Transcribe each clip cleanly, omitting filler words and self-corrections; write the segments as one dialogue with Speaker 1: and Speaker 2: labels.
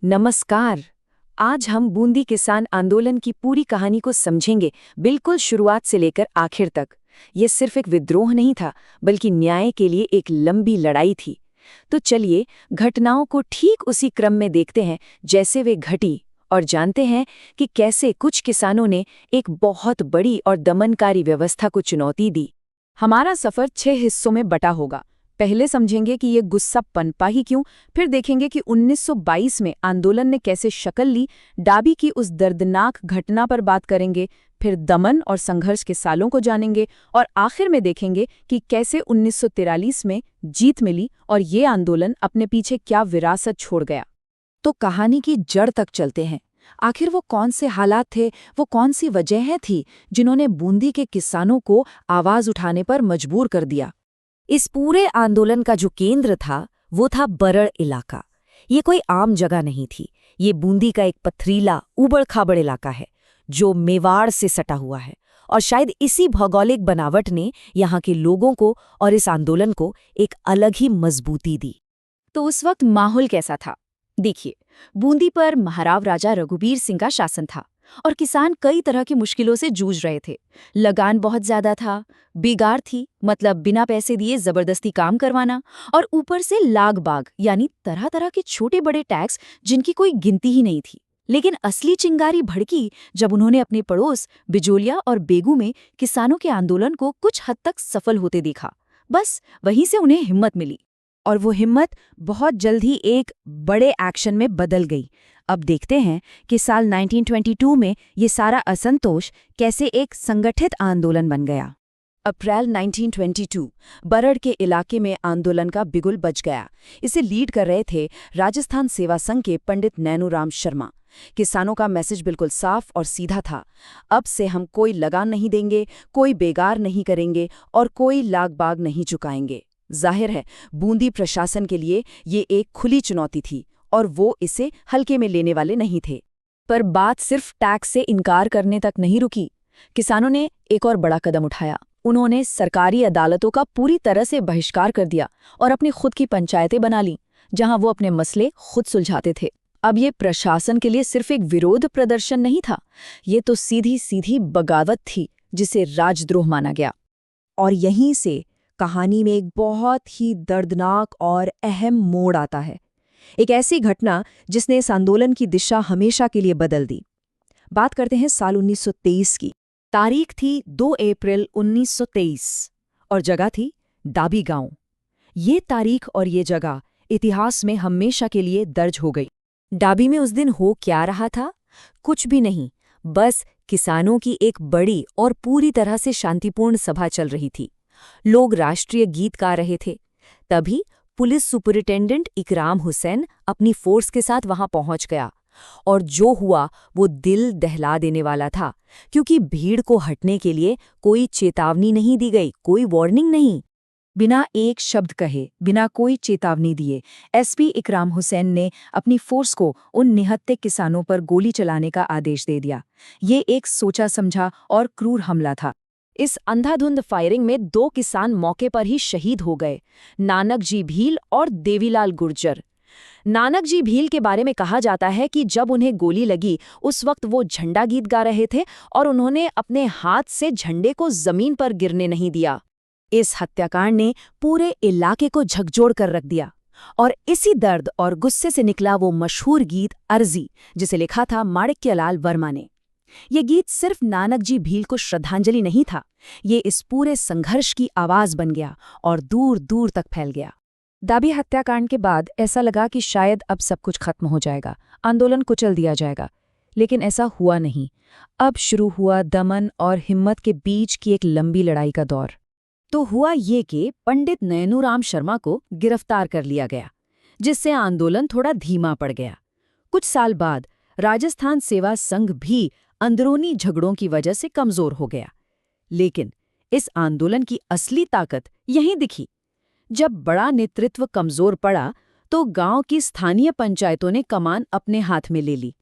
Speaker 1: नमस्कार। आज हम बूंदी किसान आंदोलन की पूरी कहानी को समझेंगे, बिल्कुल शुरुआत से लेकर आखिर तक। ये सिर्फ एक विद्रोह नहीं था, बल्कि न्याय के लिए एक लंबी लड़ाई थी। तो चलिए घटनाओं को ठीक उसी क्रम में देखते हैं जैसे वे घटी, और जानते हैं कि कैसे कुछ किसानों ने एक बहुत बड़ी और दमनकारी व्यवस्था को चुनौती दी। हमारा सफर 6 हिस्सों में बटा होगा। पहले समझेंगे कि ये गुस्सा पनपा ही क्यों, फिर देखेंगे कि 1922 में आंदोलन ने कैसे शक्ल ली, डाबी की उस दर्दनाक घटना पर बात करेंगे, फिर दमन और संघर्ष के सालों को जानेंगे, और आखिर में देखेंगे कि कैसे 1943 में जीत मिली और ये आंदोलन अपने पीछे क्या विरासत छोड़ गया। तो कहानी की जड़ तक चलते हैं। आखिर वो कौन से हालात थे, वो कौन सी वजहें थी जिन्होंने बूंदी के किसानों को आवाज उठाने पर मजबूर कर दिया। इस पूरे आंदोलन का जो केंद्र था वो था बरड़ इलाका। ये कोई आम जगह नहीं थी। ये बूंदी का एक पथरीला ऊबड़-खाबड़ इलाका है जो मेवाड़ से सटा हुआ है, और शायद इसी भौगोलिक बनावट ने यहाँ के लोगों को और इस आंदोलन को एक अलग ही मजबूती दी। तो उस वक्त माहौल कैसा था? देखिए, बूंदी पर महाराव राजा रघुबीर सिंह का शासन था और किसान कई तरह की मुश्किलों से जूझ रहे थे। लगान बहुत ज्यादा था, बेगार थी, मतलब बिना पैसे दिए जबरदस्ती काम करवाना, और ऊपर से लाग बाग यानी तरह तरह के छोटे बड़े टैक्स जिनकी कोई गिनती ही नहीं थी। लेकिन असली चिंगारी भड़की जब उन्होंने अपने पड़ोस बिजोलिया और बेगू में किसानों के आंदोलन को कुछ हद तक सफल होते देखा। बस वहीं से उन्हें हिम्मत मिली, और वो हिम्मत बहुत जल्द ही एक बड़े एक्शन में बदल गई। अब देखते हैं कि साल 1922 में ये सारा असंतोष कैसे एक संगठित आंदोलन बन गया। अप्रैल 1922 बरड़ के इलाके में आंदोलन का बिगुल बज गया। इसे लीड कर रहे थे राजस्थान सेवा संघ के पंडित नैनूराम शर्मा। किसानों का मैसेज बिल्कुल साफ और सीधा था। अब से हम कोई लगान नहीं देंगे, कोई बेगार नहीं करेंगे और कोई लाग बाग नहीं चुकाएंगे। जाहिर है, बूंदी प्रशासन के लिए ये एक खुली चुनौती थी और वो इसे हल्के में लेने वाले नहीं थे। पर बात सिर्फ टैक्स से इनकार करने तक नहीं रुकी। किसानों ने एक और बड़ा कदम उठाया। उन्होंने सरकारी अदालतों का पूरी तरह से बहिष्कार कर दिया और अपनी खुद की पंचायतें बना लीं, जहां वो अपने मसले खुद सुलझाते थे। अब ये प्रशासन के लिए सिर्फ एक विरोध प्रदर्शन नहीं था, ये तो सीधी सीधी बगावत थी जिसे राजद्रोह माना गया। और यहीं से कहानी में एक बहुत ही दर्दनाक और अहम मोड़ आता है, एक ऐसी घटना जिसने इस आंदोलन की दिशा हमेशा के लिए बदल दी। बात करते हैं साल 1923 की। तारीख थी 2 अप्रैल 1923 और जगह थी डाबी गांव। ये तारीख और ये जगह इतिहास में हमेशा के लिए दर्ज हो गई। डाबी में उस दिन हो क्या रहा था? कुछ भी नहीं, बस किसानों की एक बड़ी और पूरी तरह से शांतिपूर्ण सभा चल रही थी। लोग राष्ट्रीय गीत गा रहे थे। तभी पुलिस सुपरिटेंडेंट इकराम हुसैन अपनी फोर्स के साथ वहां पहुंच गया, और जो हुआ वो दिल दहला देने वाला था, क्योंकि भीड़ को हटने के लिए कोई चेतावनी नहीं दी गई, कोई वार्निंग नहीं। बिना एक शब्द कहे, बिना कोई चेतावनी दिए एसपी इकराम हुसैन ने अपनी फोर्स को उन निहत्थे किसानों पर गोली चलाने का आदेश दे दिया। ये एक सोचा समझा और क्रूर हमला था। इस अंधाधुंध फायरिंग में 2 किसान मौके पर ही शहीद हो गए, नानक जी भील और देवीलाल गुर्जर। नानक जी भील के बारे में कहा जाता है कि जब उन्हें गोली लगी उस वक्त वो झंडा गीत गा रहे थे और उन्होंने अपने हाथ से झंडे को जमीन पर गिरने नहीं दिया। इस हत्याकांड ने पूरे इलाके को झकझोर कर रख दिया, और इसी दर्द और गुस्से से निकला वो मशहूर गीत अर्जी, जिसे लिखा था माणिक्यलाल वर्मा ने। ये गीत सिर्फ नानक जी भील को श्रद्धांजलि नहीं था, ये इस पूरे संघर्ष की आवाज बन गया और दूर दूर तक फैल गया। डाबी हत्याकांड के बाद ऐसा लगा कि शायद अब सब कुछ खत्म हो जाएगा, आंदोलन कुचल दिया जाएगा, लेकिन ऐसा हुआ नहीं। अब शुरू हुआ दमन और हिम्मत के बीच की एक लंबी लड़ाई का दौर। तो हुआ ये कि पंडित नैनूराम शर्मा को गिरफ्तार कर लिया गया, जिससे आंदोलन थोड़ा धीमा पड़ गया। कुछ साल बाद राजस्थान सेवा संघ भी अंदरूनी झगड़ों की वजह से कमजोर हो गया। लेकिन इस आंदोलन की असली ताकत यहीं दिखी। जब बड़ा नेतृत्व कमजोर पड़ा तो गांव की स्थानीय पंचायतों ने कमान अपने हाथ में ले ली।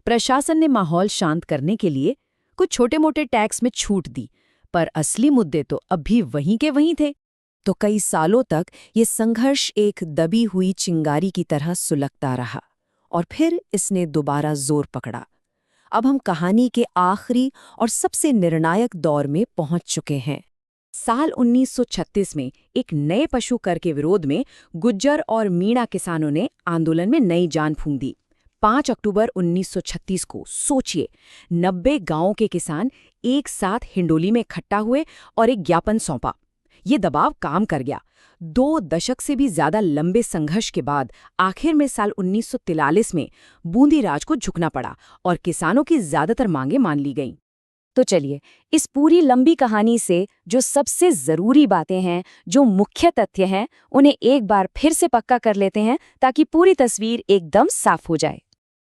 Speaker 1: प्रशासन ने माहौल शांत करने के लिए कुछ छोटे-मोटे टैक्स में छूट दी, पर असली मुद्दे तो अब भी वहीं के वहीं थे। तो कई सालों तक ये संघर्ष एक दबी हुई चिंगारी की तरह सुलगता रहा,
Speaker 2: और फिर इसने दोबारा जोर पकड़ा। अब हम कहानी के आखिरी और सबसे निर्णायक दौर में पहुंच चुके हैं। साल 1936 में एक नए पशु कर के विरोध में गुज्जर और मीणा किसानों ने आंदोलन में नई जान फूंक दी। 5 अक्टूबर 1936 को सोचिए, 90 गांवों के किसान एक साथ हिंडोली में इकट्ठा हुए और एक ज्ञापन सौंपा। ये दबाव काम कर गया। 2 दशक से भी ज्यादा लंबे संघर्ष के बाद आखिर में साल 1943 में बूंदी राज को झुकना पड़ा और किसानों की ज्यादातर मांगें मान ली गईं।
Speaker 1: तो चलिए, इस पूरी लंबी कहानी से जो सबसे जरूरी बातें हैं, जो मुख्य तथ्य हैं, उन्हें एक बार फिर से पक्का कर लेते हैं ताकि पूरी तस्वीर एकदम साफ हो जाए।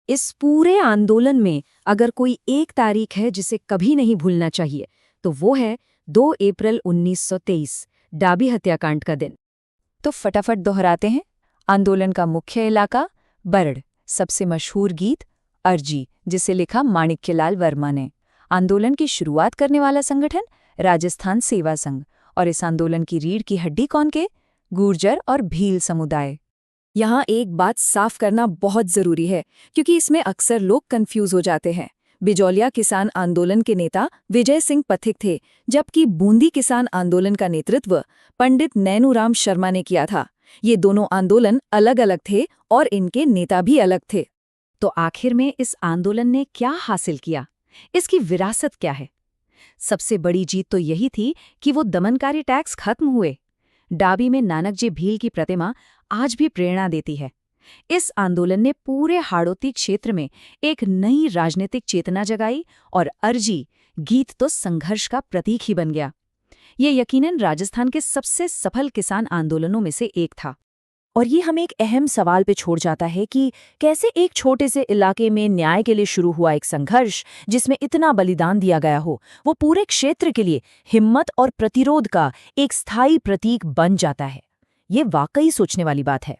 Speaker 1: इस पूरे आंदोलन में अगर कोई एक तारीख है जिसे कभी नहीं भूलना चाहिए, तो वो है 2 अप्रैल 1923, डाबी हत्याकांड का दिन। तो फटाफट दोहराते हैं। आंदोलन का मुख्य इलाका बरड़, सबसे मशहूर गीत अर्जी, जिसे लिखा माणिक्यलाल वर्मा ने। आंदोलन की शुरुआत करने वाला संगठन राजस्थान सेवा संघ, और इस आंदोलन की रीढ़ की हड्डी कौन के? गुर्जर और भील समुदाय। यहाँ एक बात साफ करना बहुत जरूरी है, क्योंकि इसमें अक्सर लोग कंफ्यूज हो जाते हैं। बिजौलिया किसान आंदोलन के नेता विजय सिंह पथिक थे, जबकि बूंदी किसान आंदोलन का नेतृत्व पंडित नैनूराम शर्मा ने किया था। ये दोनों आंदोलन अलग अलग थे और इनके नेता भी अलग थे। तो आखिर में इस आंदोलन ने क्या हासिल किया? इसकी विरासत क्या है? सबसे बड़ी जीत तो यही थी कि वो दमनकारी टैक्स खत्म हुए। डाबी में नानक जी भील की प्रतिमा आज भी प्रेरणा देती है। इस आंदोलन ने पूरे हाड़ौती क्षेत्र में एक नई राजनीतिक चेतना जगाई और अर्जी गीत तो संघर्ष का प्रतीक ही बन गया। ये यकीनन राजस्थान के सबसे सफल किसान आंदोलनों में से एक था। और ये हमें एक अहम सवाल पे छोड़ जाता है कि कैसे एक छोटे से इलाके में न्याय के लिए शुरू हुआ एक संघर्ष, जिसमें इतना बलिदान दिया गया हो, वो पूरे क्षेत्र के लिए हिम्मत और प्रतिरोध का एक स्थायी प्रतीक बन जाता है। ये वाकई सोचने वाली बात है।